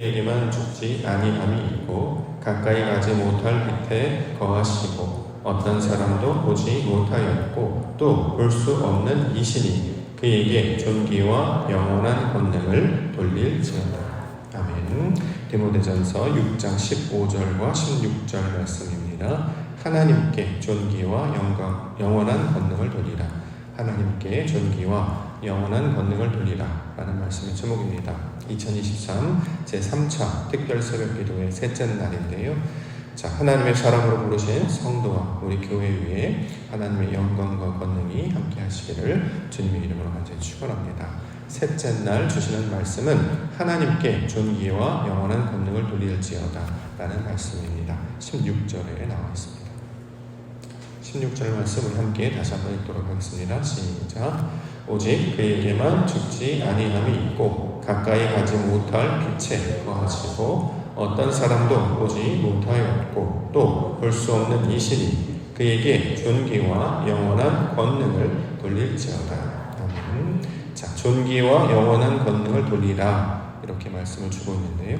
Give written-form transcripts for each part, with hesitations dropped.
에게만 죽지 아니함이 있고 가까이 가지 못할 빛에 거하시고 어떤 사람도 보지 못하였고 또 볼 수 없는 이시니 그에게 존귀와 영원한 권능을 돌릴지어다. 아멘. 디모데전서 6장 15절과 16절 말씀입니다. 하나님께 존귀와 영원한 권능을 돌리라. 하나님께 존귀와 영원한 권능을 돌리라 라는 말씀의 제목입니다. 2023 제3차 특별 새벽기도의 셋째 날인데요. 자, 하나님의 사람으로 부르신 성도와 우리 교회 위에 하나님의 영광과 권능이 함께 하시기를 주님의 이름으로 간절히 축원합니다. 셋째 날 주시는 말씀은 하나님께 존귀와 영원한 권능을 돌릴지어다 라는 말씀입니다. 16절에 나와 있습니다. 16절 말씀을 함께 다시 한번 읽도록 하겠습니다. 시작. 오직 그에게만 죽지 아니함이 있고 가까이 가지 못할 빛에 거하시고 어떤 사람도 보지 못하였고 또 볼 수 없는 이시니 그에게 존귀와 영원한 권능을 돌릴지어다. 아멘. 자, 존귀와 영원한 권능을 돌리라 이렇게 말씀을 주고 있는데요.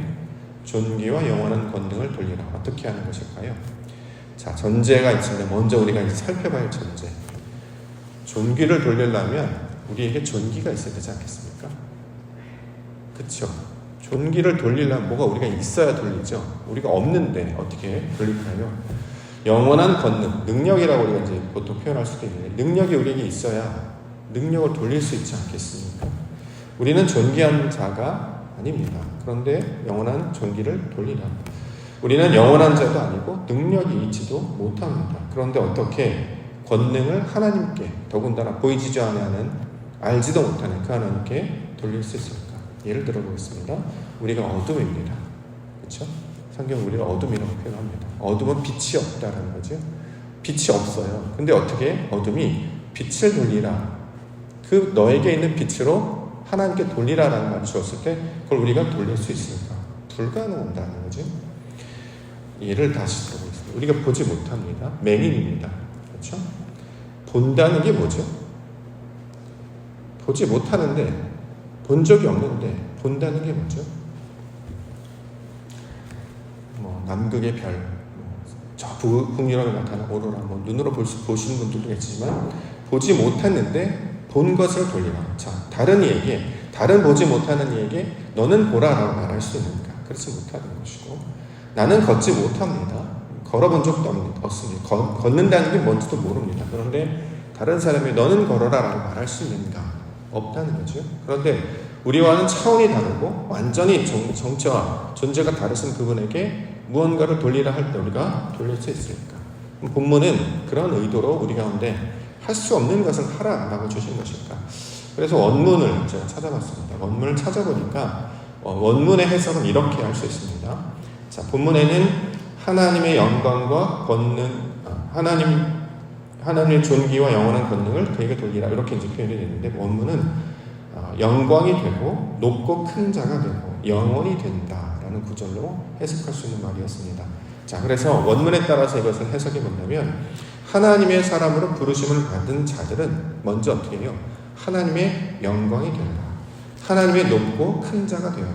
존귀와 영원한 권능을 돌리라. 어떻게 하는 것일까요? 자, 전제가 있습니다. 먼저 우리가 이제 살펴봐야 할 전제. 존귀를 돌리려면 우리에게 존귀가 있어야 되지 않겠습니까? 그렇죠? 존귀를 돌리려면 뭐가 우리가 있어야 돌리죠. 우리가 없는데 어떻게 돌릴까요? 영원한 권능, 능력이라고 우리가 이제 보통 표현할 수도 있는데 능력이 우리에게 있어야 능력을 돌릴 수 있지 않겠습니까? 우리는 존귀한 자가 아닙니다. 그런데 영원한 존귀를 돌리라. 우리는 영원한 자도 아니고 능력이 있지도 못합니다. 그런데 어떻게 권능을 하나님께 더군다나 보이지도 않는 알지도 못하는 그 하나님께 돌릴 수 있을까? 예를 들어보겠습니다. 우리가 어둠입니다. 그렇죠? 성경 우리를 어둠이라고 표현합니다. 어둠은 빛이 없다라는 거죠. 빛이 없어요. 근데 어떻게 어둠이 빛을 돌리라. 그 너에게 있는 빛으로 하나님께 돌리라라는 말 주었을 때 그걸 우리가 돌릴 수 있을까? 불가능하다는 거죠. 예를 다시 들어보겠습니다. 우리가 보지 못합니다. 맹인입니다. 그렇죠? 본다는 게 뭐죠? 보지 못하는데 본 적이 없는데 본다는 게 뭐죠? 남극의 별, 저 북유럽에 나타나는 오로라, 눈으로 보시는 분들도 있지만 보지 못했는데 본 것을 돌리라. 자, 다른 보지 못하는 이에게 너는 보라라고 말할 수 있는가? 그렇지 못하는 것이고 나는 걷지 못합니다. 걸어본 적도 없습니다. 걷는다는 게 뭔지도 모릅니다. 그런데 다른 사람이 너는 걸어라라고 말할 수 있는가? 없다는 거죠. 그런데 우리와는 차원이 다르고 완전히 정체와 존재가 다르신 그분에게 무언가를 돌리라 할 때 우리가 돌릴 수 있을까? 본문은 그런 의도로 우리 가운데 할 수 없는 것을 하라라고 주신 것일까? 그래서 원문을 제가 찾아봤습니다. 원문을 찾아보니까 원문의 해석은 이렇게 할 수 있습니다. 자, 본문에는 하나님의 영광과 권능, 하나님의 존귀와 영원한 권능을 그에게 돌리라 이렇게 이제 표현이 되는데 원문은 영광이 되고 높고 큰 자가 되고 영원이 된다라는 구절로 해석할 수 있는 말이었습니다. 자, 그래서 원문에 따라서 이것을 해석해 본다면 하나님의 사람으로 부르심을 받은 자들은 먼저 어떻게 해요? 하나님의 영광이 되어라. 하나님의 높고 큰 자가 되어라.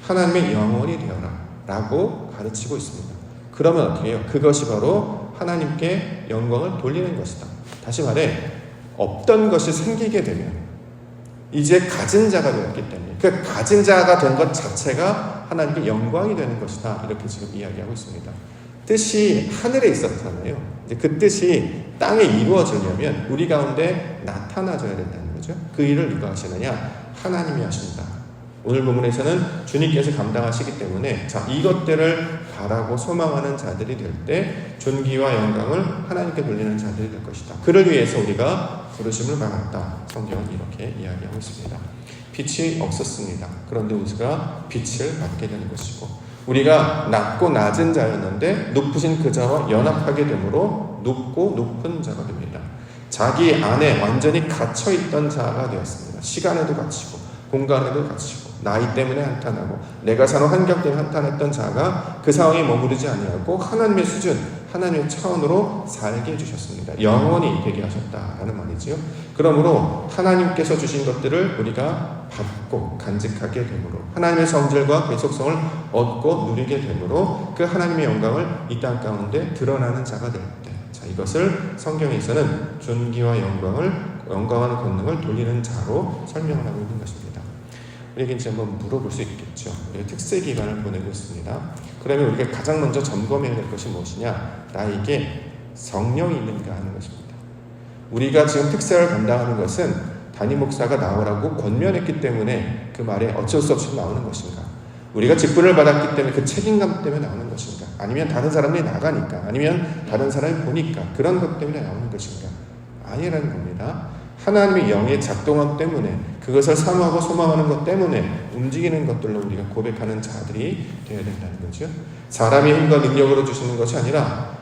하나님의 영원이 되어라 라고 가르치고 있습니다. 그러면 어떻게 해요? 그것이 바로 하나님께 영광을 돌리는 것이다. 다시 말해 없던 것이 생기게 되면 이제 가진 자가 되었기 때문에 그 가진 자가 된 것 자체가 하나님께 영광이 되는 것이다. 이렇게 지금 이야기하고 있습니다. 뜻이 하늘에 있었잖아요. 이제 그 뜻이 땅에 이루어지려면 우리 가운데 나타나줘야 된다는 거죠. 그 일을 누가 하시느냐? 하나님이 하신다. 오늘 본문에서는 주님께서 감당하시기 때문에 자, 이것들을 바라고 소망하는 자들이 될 때 존귀와 영광을 하나님께 돌리는 자들이 될 것이다. 그를 위해서 우리가 부르심을 받았다. 성경은 이렇게 이야기하고 있습니다. 빛이 없었습니다. 그런데 우리가 빛을 받게 되는 것이고 우리가 낮고 낮은 자였는데 높으신 그 자와 연합하게 되므로 높고 높은 자가 됩니다. 자기 안에 완전히 갇혀있던 자가 되었습니다. 시간에도 갇히고 공간에도 갇히고 나이 때문에 한탄하고 내가 사는 환경 때문에 한탄했던 자가 그 상황에 머무르지 아니하고 하나님의 수준, 하나님의 차원으로 살게 해주셨습니다. 영원히 되게 하셨다라는 말이지요. 그러므로 하나님께서 주신 것들을 우리가 받고 간직하게 되므로 하나님의 성질과 그의 속성을 얻고 누리게 되므로 그 하나님의 영광을 이 땅 가운데 드러나는 자가 될 때, 자, 이것을 성경에서는 존귀와 영광하는 권능을 돌리는 자로 설명을 하고 있는 것입니다. 우리에게 이제 한번 물어볼 수 있겠죠. 우리가 특세 기간을 보내고 있습니다. 그러면 우리가 가장 먼저 점검해야 될 것이 무엇이냐? 나에게 성령이 있는가 하는 것입니다. 우리가 지금 특세를 감당하는 것은 담임 목사가 나오라고 권면했기 때문에 그 말에 어쩔 수 없이 나오는 것인가? 우리가 직분을 받았기 때문에 그 책임감 때문에 나오는 것인가? 아니면 다른 사람들이 나가니까, 아니면 다른 사람이 보니까 그런 것 때문에 나오는 것인가? 아니라는 겁니다. 하나님의 영의 작동함 때문에, 그것을 사모하고 소망하는 것 때문에 움직이는 것들로 우리가 고백하는 자들이 되어야 된다는 거죠. 사람의 힘과 능력으로 주시는 것이 아니라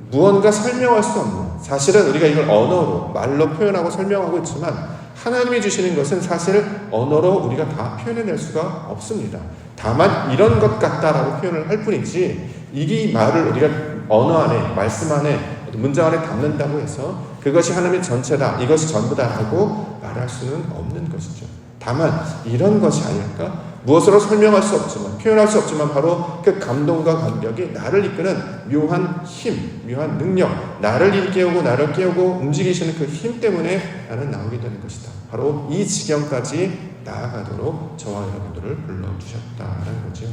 무언가 설명할 수 없는, 사실은 우리가 이걸 언어로, 말로 표현하고 설명하고 있지만 하나님이 주시는 것은 사실 언어로 우리가 다 표현해낼 수가 없습니다. 다만 이런 것 같다라고 표현을 할 뿐이지, 이 말을 우리가 언어 안에, 말씀 안에, 문장 안에 담는다고 해서 그것이 하나님의 전체다, 이것이 전부다 하고 말할 수는 없는 것이죠. 다만 이런 것이 아닐까? 무엇으로 설명할 수 없지만, 표현할 수 없지만 바로 그 감동과 감격이 나를 이끄는 묘한 힘, 묘한 능력, 나를 일깨우고 나를 깨우고 움직이시는 그 힘 때문에 나는 나오게 되는 것이다. 바로 이 지경까지 나아가도록 저와 여러분들을 불러주셨다는 거죠.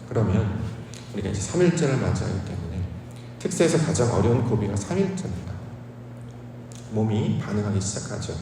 그러면 우리가 이제 3일절을 맞이하기 때문에 특세에서 가장 어려운 고비가 3일절입니다. 몸이 반응하기 시작하죠.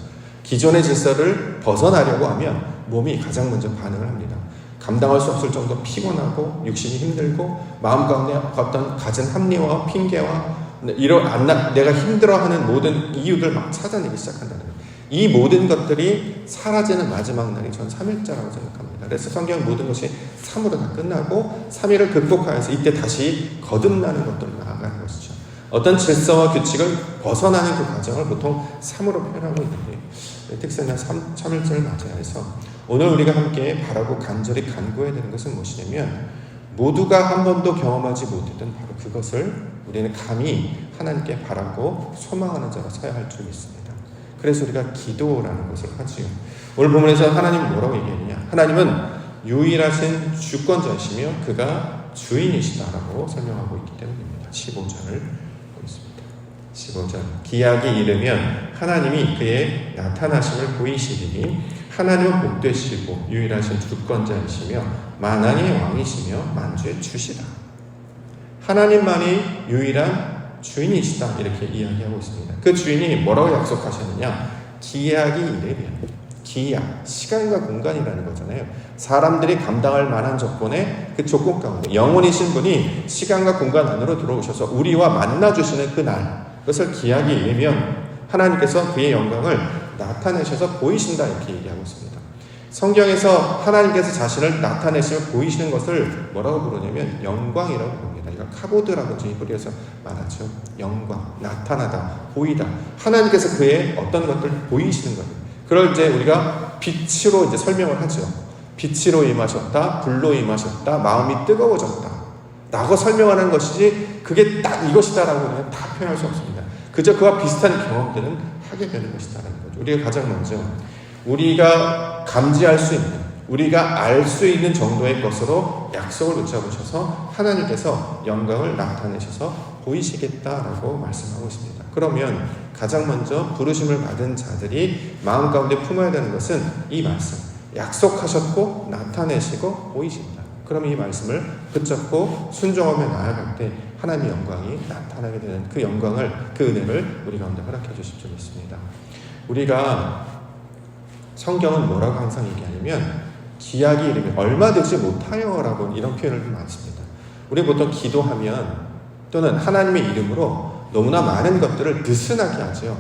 기존의 질서를 벗어나려고 하면 몸이 가장 먼저 반응을 합니다. 감당할 수 없을 정도 피곤하고 육신이 힘들고 마음 가운데 어떤 가진 합리화와 핑계와 내가 힘들어하는 모든 이유들 막 찾아내기 시작한다는 거예요. 이 모든 것들이 사라지는 마지막 날이 전 3일자라고 생각합니다. 그래서 성경은 모든 것이 3으로 다 끝나고 3일을 극복하여서 이때 다시 거듭나는 것들로 나아가는 것이죠. 어떤 질서와 규칙을 벗어나는 그 과정을 보통 3으로 표현하고 있는데, 특세나 3일절을 맞이해서 오늘 우리가 함께 바라고 간절히 간구해야 되는 것은 무엇이냐면, 모두가 한 번도 경험하지 못했던 바로 그것을 우리는 감히 하나님께 바라고 소망하는 자가 서야 할 줄 믿습니다. 그래서 우리가 기도라는 것을 하지요. 오늘 본문에서 하나님은 뭐라고 얘기했느냐? 하나님은 유일하신 주권자이시며 그가 주인이시다라고 설명하고 있기 때문입니다. 15절을 보겠습니다. 15절, 기약이 이르면 하나님이 그의 나타나심을 보이시리니 하나님은 복되시고 유일하신 주권자이시며 만왕의 왕이시며 만주의 주시다. 하나님만이 유일한 주인이시다, 이렇게 이야기하고 있습니다. 그 주인이 뭐라고 약속하셨느냐? 기약이 이르면, 기약, 시간과 공간이라는 거잖아요. 사람들이 감당할 만한 조건에, 그 조건 가운데 영원이신 분이 시간과 공간 안으로 들어오셔서 우리와 만나주시는 그날, 그것을 기약이 이르면 하나님께서 그의 영광을 나타내셔서 보이신다, 이렇게 얘기하고 있습니다. 성경에서 하나님께서 자신을 나타내시며 보이시는 것을 뭐라고 부르냐면 영광이라고 부릅니다. 이거 카보드라고 히브리어에서 말하죠. 영광, 나타나다, 보이다. 하나님께서 그의 어떤 것들을 보이시는 거예요. 그럴 때 우리가 빛으로 이제 설명을 하죠. 빛으로 임하셨다, 불로 임하셨다, 마음이 뜨거워졌다 라고 설명하는 것이지, 그게 딱 이것이다라고 다 표현할 수 없습니다. 그저 그와 비슷한 경험들은 하게 되는 것이다라는 거죠. 우리가 가장 먼저 우리가 감지할 수 있는, 우리가 알 수 있는 정도의 것으로 약속을 붙잡으셔서 하나님께서 영광을 나타내셔서 보이시겠다라고 말씀하고 있습니다. 그러면 가장 먼저 부르심을 받은 자들이 마음 가운데 품어야 되는 것은 이 말씀, 약속하셨고 나타내시고 보이신다. 그럼 이 말씀을 붙잡고 순종하며 나아갈 때 하나님의 영광이 나타나게 되는 그 영광을, 그 은혜를 우리 가운데 허락해 주실 줄 믿습니다. 우리가 성경은 뭐라고 항상 얘기하냐면 기약이 이르면 얼마 되지 못하여 라고 이런 표현을 많습니다. 우리 보통 기도하면 또는 하나님의 이름으로 너무나 많은 것들을 느슨하게 하죠.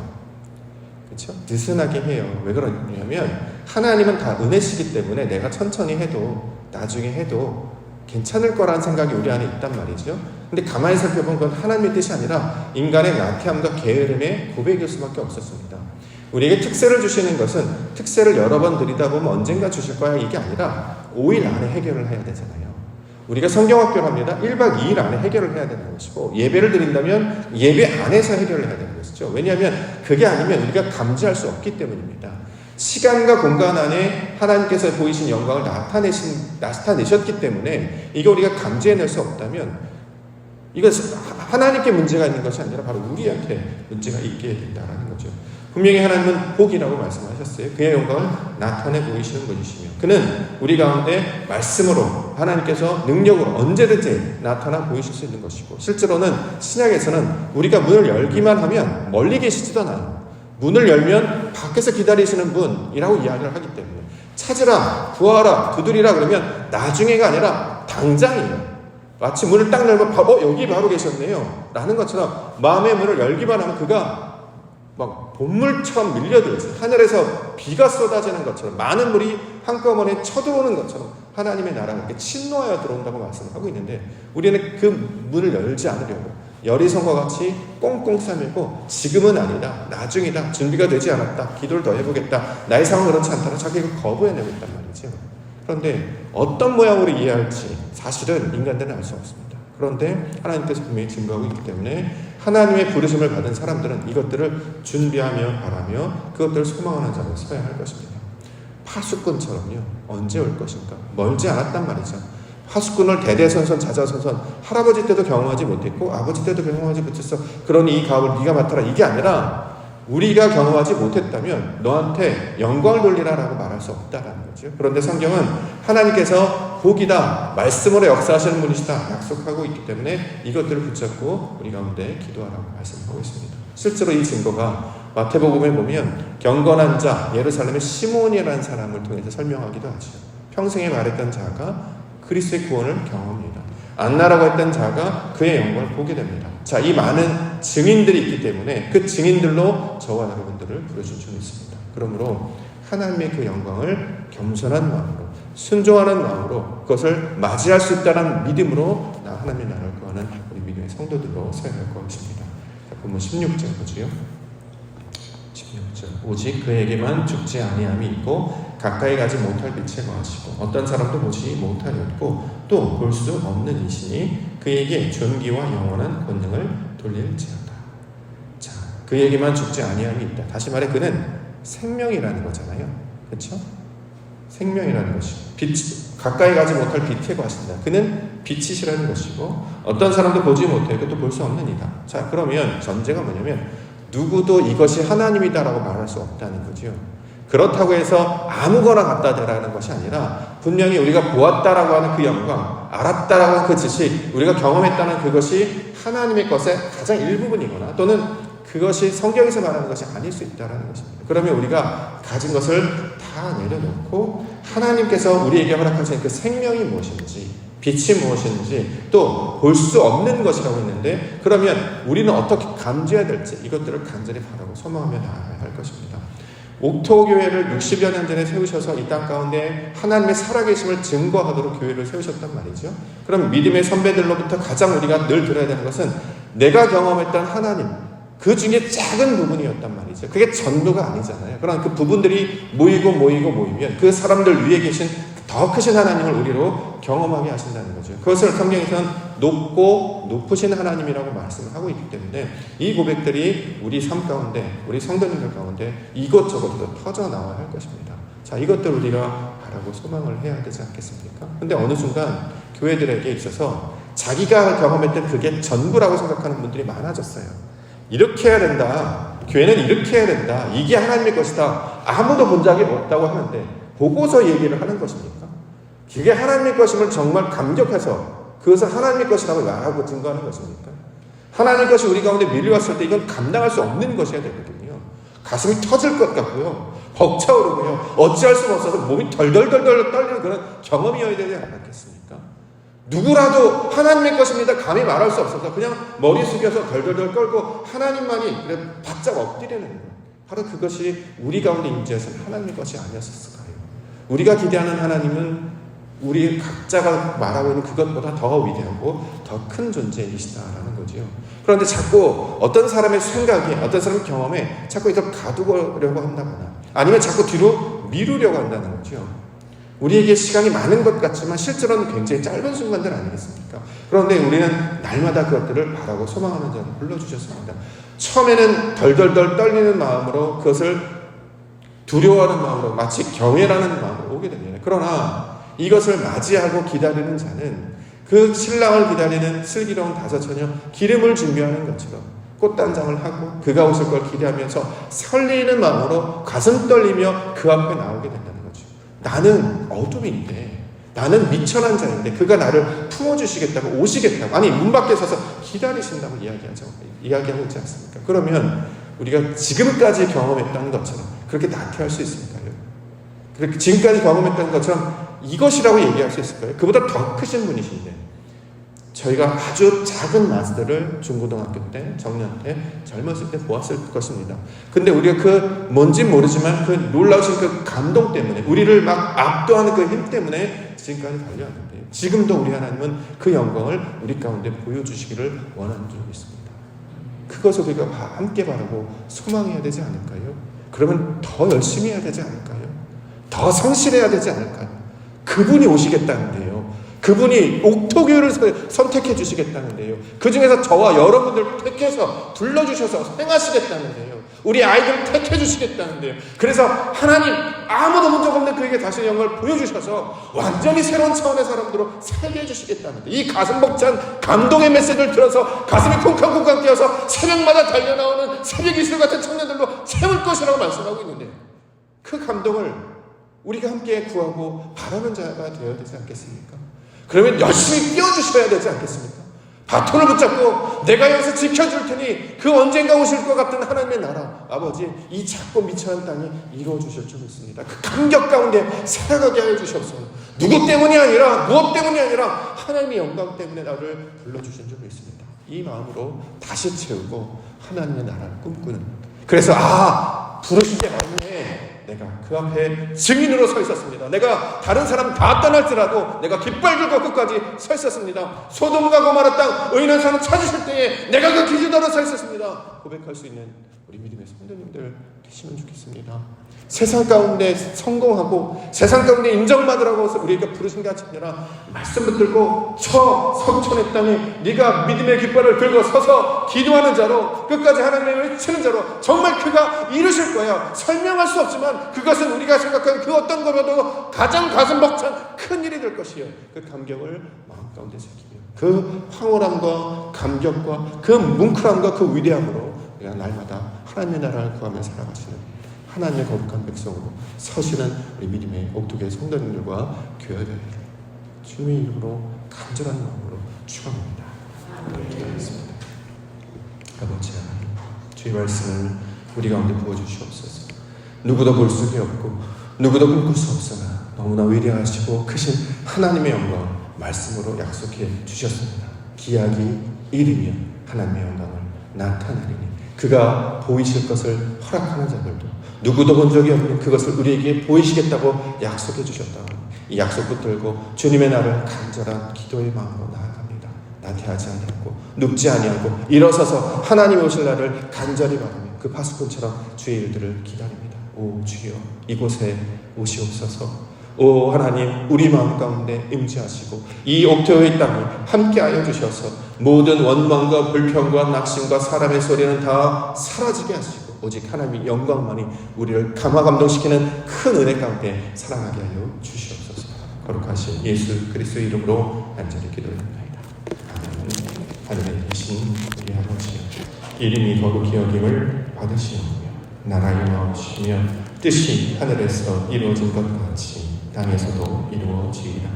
그렇죠? 느슨하게 해요. 왜 그러냐면 하나님은 다 은혜시기 때문에 내가 천천히 해도 나중에 해도 괜찮을 거라는 생각이 우리 안에 있단 말이죠. 근데 가만히 살펴보면 그건 하나님의 뜻이 아니라 인간의 나태함과 게으름의 고백일 수밖에 없었습니다. 우리에게 특세를 주시는 것은 특세를 여러 번 드리다 보면 언젠가 주실 거야 이게 아니라 5일 안에 해결을 해야 되잖아요. 우리가 성경학교를 합니다. 1박 2일 안에 해결을 해야 되는 것이고 예배를 드린다면 예배 안에서 해결을 해야 되는 것이죠. 왜냐하면 그게 아니면 우리가 감지할 수 없기 때문입니다. 시간과 공간 안에 하나님께서 보이신 영광을 나타내셨기 때문에 이거 우리가 감지해낼 수 없다면 이건 하나님께 문제가 있는 것이 아니라 바로 우리한테 문제가 있게 된다는 거죠. 분명히 하나님은 복이라고 말씀하셨어요. 그의 영광을 나타내 보이시는 분이시며 그는 우리 가운데 말씀으로 하나님께서 능력으로 언제든지 나타나 보이실 수 있는 것이고 실제로는 신약에서는 우리가 문을 열기만 하면 멀리 계시지도 않아요. 문을 열면 밖에서 기다리시는 분이라고 이야기를 하기 때문에 찾으라, 구하라, 두드리라 그러면 나중에가 아니라 당장이에요. 마치 문을 딱 열면 여기 바로 계셨네요 라는 것처럼 마음의 문을 열기만 하면 그가 막 본물처럼 밀려들지 하늘에서 비가 쏟아지는 것처럼 많은 물이 한꺼번에 쳐들어오는 것처럼 하나님의 나라가 이렇게 침노하여 들어온다고 말씀을 하고 있는데 우리는 그 문을 열지 않으려고 여리선과 같이 꽁꽁 싸매고 지금은 아니다, 나중이다, 준비가 되지 않았다, 기도를 더 해보겠다, 나의 상황은 그렇지 않다는 자기가 거부해내고 있단 말이죠. 그런데 어떤 모양으로 이해할지 사실은 인간들은 알 수 없습니다. 그런데 하나님께서 분명히 증거하고 있기 때문에 하나님의 부르심을 받은 사람들은 이것들을 준비하며 바라며 그것들을 소망하는 자로 서야 할 것입니다. 파수꾼처럼요. 언제 올 것인가? 멀지 않았단 말이죠. 파수꾼을 대대선선 자자선선 할아버지 때도 경험하지 못했고 아버지 때도 경험하지 못했어. 그러니 이 가업을 네가 맡아라. 이게 아니라 우리가 경험하지 못했다면 너한테 영광을 돌리라라고 말할 수 없다라는 거죠. 그런데 성경은 하나님께서 복이다, 말씀으로 역사하시는 분이시다 약속하고 있기 때문에 이것들을 붙잡고 우리 가운데 기도하라고 말씀하고 있습니다. 실제로 이 증거가 마태복음에 보면 경건한 자 예루살렘의 시몬이라는 사람을 통해서 설명하기도 하죠. 평생에 말했던 자가 그리스도의 구원을 경험합니다. 안나라고 했던 자가 그의 영광을 보게 됩니다. 자, 이 많은 증인들이 있기 때문에 그 증인들로 저와 여러분들을 부르신 줄 믿습니다. 그러므로 하나님의 그 영광을 겸손한 마음으로 순종하는 마음으로 그것을 맞이할 수 있다는 믿음으로 나 하나님의 나라를 구하는 우리 믿음의 성도들로 서야 할 것입니다. 자, 본문 16절 보지요. 16절 오직 그에게만 죽지 아니함이 있고 가까이 가지 못할 빛에 거하시고 어떤 사람도 보지 못하였고 또 볼 수 없는 이시니 그에게 존귀와 영원한 권능을 돌릴지어다. 자, 그에게만 죽지 아니함이 있다. 다시 말해 그는 생명이라는 거잖아요. 그렇죠? 생명이라는 것이 빛 가까이 가지 못할 빛에 거하신다. 그는 빛이시라는 것이고 어떤 사람도 보지 못하고 또 볼 수 없는 이다. 자, 그러면 전제가 뭐냐면 누구도 이것이 하나님이다라고 말할 수 없다는 거죠. 그렇다고 해서 아무거나 갖다 대라는 것이 아니라 분명히 우리가 보았다라고 하는 그 영광, 알았다라고 하는 그 지식, 우리가 경험했다는 그것이 하나님의 것의 가장 일부분이거나 또는 그것이 성경에서 말하는 것이 아닐 수 있다는 것입니다. 그러면 우리가 가진 것을 다 내려놓고 하나님께서 우리에게 허락하신 그 생명이 무엇인지 빛이 무엇인지 또 볼 수 없는 것이라고 했는데 그러면 우리는 어떻게 감지해야 될지 이것들을 간절히 바라고 소망하며 나아가야 할 것입니다. 옥토교회를 60여 년 전에 세우셔서 이 땅 가운데 하나님의 살아계심을 증거하도록 교회를 세우셨단 말이죠. 그럼 믿음의 선배들로부터 가장 우리가 늘 들어야 되는 것은 내가 경험했던 하나님 그 중에 작은 부분이었단 말이죠. 그게 전부가 아니잖아요. 그러나 그 부분들이 모이면 그 사람들 위에 계신 더 크신 하나님을 우리로 경험하게 하신다는 거죠. 그것을 성경에서는 높고 높으신 하나님이라고 말씀을 하고 있기 때문에 이 고백들이 우리 삶 가운데 우리 성도님들 가운데 이것저것으로 터져나와야 할 것입니다. 자, 이것들 우리가 바라고 소망을 해야 되지 않겠습니까? 근데 어느 순간 교회들에게 있어서 자기가 경험했던 그게 전부라고 생각하는 분들이 많아졌어요. 이렇게 해야 된다. 교회는 이렇게 해야 된다. 이게 하나님의 것이다. 아무도 본 적이 없다고 하는데 보고서 얘기를 하는 것입니까? 그게 하나님의 것임을 정말 감격해서 그것을 하나님의 것이라고 말하고 증거하는 것입니까? 하나님의 것이 우리 가운데 밀려왔을 때 이건 감당할 수 없는 것이어야 되거든요. 가슴이 터질 것 같고요. 벅차오르고요. 어찌할 수가 없어서 몸이 덜덜덜덜 떨리는 그런 경험이어야 되지 않겠습니까? 누구라도 하나님의 것입니다. 감히 말할 수 없어서 그냥 머리 숙여서 덜덜덜 떨고 하나님만이 그래 바짝 엎드리는 거예요. 바로 그것이 우리 가운데 임재해서는 하나님의 것이 아니었을까요? 우리가 기대하는 하나님은 우리 각자가 말하고 있는 그것보다 더 위대하고 더 큰 존재이시다라는 거죠. 그런데 자꾸 어떤 사람의 생각에, 어떤 사람의 경험에 자꾸 이걸 가두려고 한다거나 아니면 자꾸 뒤로 미루려고 한다는 거죠. 우리에게 시간이 많은 것 같지만 실제로는 굉장히 짧은 순간들 아니겠습니까? 그런데 우리는 날마다 그것들을 바라고 소망하는 자를 불러주셨습니다. 처음에는 덜덜덜 떨리는 마음으로 그것을 두려워하는 마음으로 마치 경외라는 마음으로 오게 됩니다. 그러나 이것을 맞이하고 기다리는 자는 그 신랑을 기다리는 슬기로운 다섯처녀 기름을 준비하는 것처럼 꽃단장을 하고 그가 오실 걸 기대하면서 설레이는 마음으로 가슴 떨리며 그 앞에 나오게 된다는 거죠. 나는 어둠인데, 나는 미천한 자인데 그가 나를 품어주시겠다고 오시겠다고, 아니 문 밖에 서서 기다리신다고 이야기하고 있지 않습니까? 그러면 우리가 지금까지 경험했던 것처럼 그렇게 나태할 수 있을까요? 그렇게 지금까지 경험했던 것처럼 이것이라고 얘기할 수 있을까요? 그보다 더 크신 분이신데 저희가 아주 작은 마스들을 중고등학교 때, 정년 때, 젊었을 때 보았을 것입니다. 근데 우리가 그 뭔지 모르지만 그 놀라우신 그 감동 때문에, 우리를 막 압도하는 그 힘 때문에 지금까지 달려왔는데 지금도 우리 하나님은 그 영광을 우리 가운데 보여주시기를 원하는 줄 믿습니다. 그것을 우리가 함께 바라고 소망해야 되지 않을까요? 그러면 더 열심히 해야 되지 않을까요? 더 성실해야 되지 않을까요? 그분이 오시겠다는데요. 그분이 옥토교를 선택해 주시겠다는데요. 그 중에서 저와 여러분들 택해서 불러주셔서 행하시겠다는데요. 우리 아이들 택해 주시겠다는데요. 그래서 하나님 아무도 본 적 없는 그에게 다시 영광을 보여주셔서 완전히 새로운 차원의 사람들로 살게 해주시겠다는데, 이 가슴 벅찬 감동의 메시지를 들어서 가슴이 쿵쾅쿵쾅 뛰어서 새벽마다 달려나오는 새벽 이슬 같은 청년들로 채울 것이라고 말씀하고 있는데, 그 감동을 우리가 함께 구하고 바라는 자가 되어야 되지 않겠습니까? 그러면 열심히 뛰어주셔야 되지 않겠습니까? 바톤을 붙잡고 내가 여기서 지켜줄 테니 그 언젠가 오실 것 같은 하나님의 나라, 아버지 이 작고 미천한 땅이 이루어주실 줄 믿습니다. 그 감격 가운데 살아가게 하여 주시옵소서. 누구 때문이 아니라, 무엇 때문이 아니라 하나님의 영광 때문에 나를 불러주신 줄 믿습니다. 이 마음으로 다시 채우고 하나님의 나라를 꿈꾸는, 그래서 부르신 게 맞네, 내가 그 앞에 증인으로 서 있었습니다. 내가 다른 사람 다 떠날지라도 내가 깃발 들고 끝까지 서 있었습니다. 소돔과 고모라 땅 의인한 사람 찾으실 때에 내가 그 기준으로 서 있었습니다. 고백할 수 있는 우리 믿음의 성도님들 되시면 좋겠습니다. 세상 가운데 성공하고 세상 가운데 인정받으라고 우리에게 부르신 게 아니라 말씀 붙들고 저 성촌의 땅에 네가 믿음의 깃발을 들고 서서 기도하는 자로, 끝까지 하나님을 외치는 자로 정말 그가 이루실 거야. 설명할 수 없지만 그것은 우리가 생각하는 그 어떤 것보다도 가장 가슴 벅찬 큰 일이 될 것이요. 그 감격을 마음 가운데 새기며 그 황홀함과 감격과 그 뭉클함과 그 위대함으로 우리가 날마다 하나님의 나라를 구하며 살아가시는 하나님의 거룩한 백성으로 서시는 우리 믿음의 옥토교의 성도님들과 교회를 주님의 이름으로 간절한 마음으로 축원합니다. 기도하겠습니다. 아버지 하나님, 주의 말씀을 우리 가운데 부어주시옵소서. 누구도 볼 수가 없고 누구도 꿈꿀 수 없으나 너무나 위대하시고 크신 하나님의 영광 말씀으로 약속해 주셨습니다. 기약이 이르며 하나님의 영광을 나타내리니 그가 보이실 것을 허락하는 자들도 누구도 본 적이 없는 그것을 우리에게 보이시겠다고 약속해 주셨다. 이 약속 붙들고 주님의 날을 간절한 기도의 마음으로 나아갑니다. 나태하지 아니하고 눕지 아니하고 일어서서 하나님이 오실 날을 간절히 바라며 그 파수꾼처럼 주의 일들을 기다립니다. 오 주여, 이곳에 오시옵소서. 오 하나님, 우리 마음 가운데 임재하시고 이 옥토의 땅을 함께하여 주셔서 모든 원망과 불평과 낙심과 사람의 소리는 다 사라지게 하시고 오직 하나님의 영광만이 우리를 감화감동시키는 큰 은혜 가운데 살아가게 하여 주시옵소서. 거룩하신 예수 그리스도의 이름으로 간절히 기도합니다. 아멘. 하늘에 계신 우리 아버지여, 이름이 거룩히 여김을 받으시오며 나라의 나오시며 뜻이 하늘에서 이루어진 것 같이 땅에서도 이루어지리라.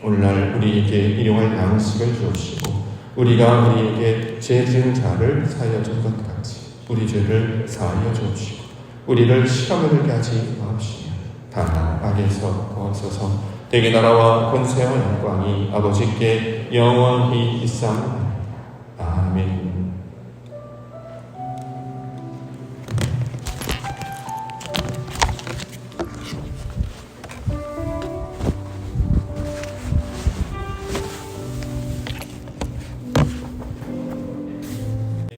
오늘날 우리에게 일용할 양식을 주옵시고 우리가 우리에게 죄 지은 자를 사하여 준 것 같이 우리 죄를 사하여 주옵시고 우리를 시험에 들게 하지 마옵시며 다만 악에서 구하소서. 대개 나라와 권세와 영광이 아버지께 영원히 있사옵나이다. 아멘.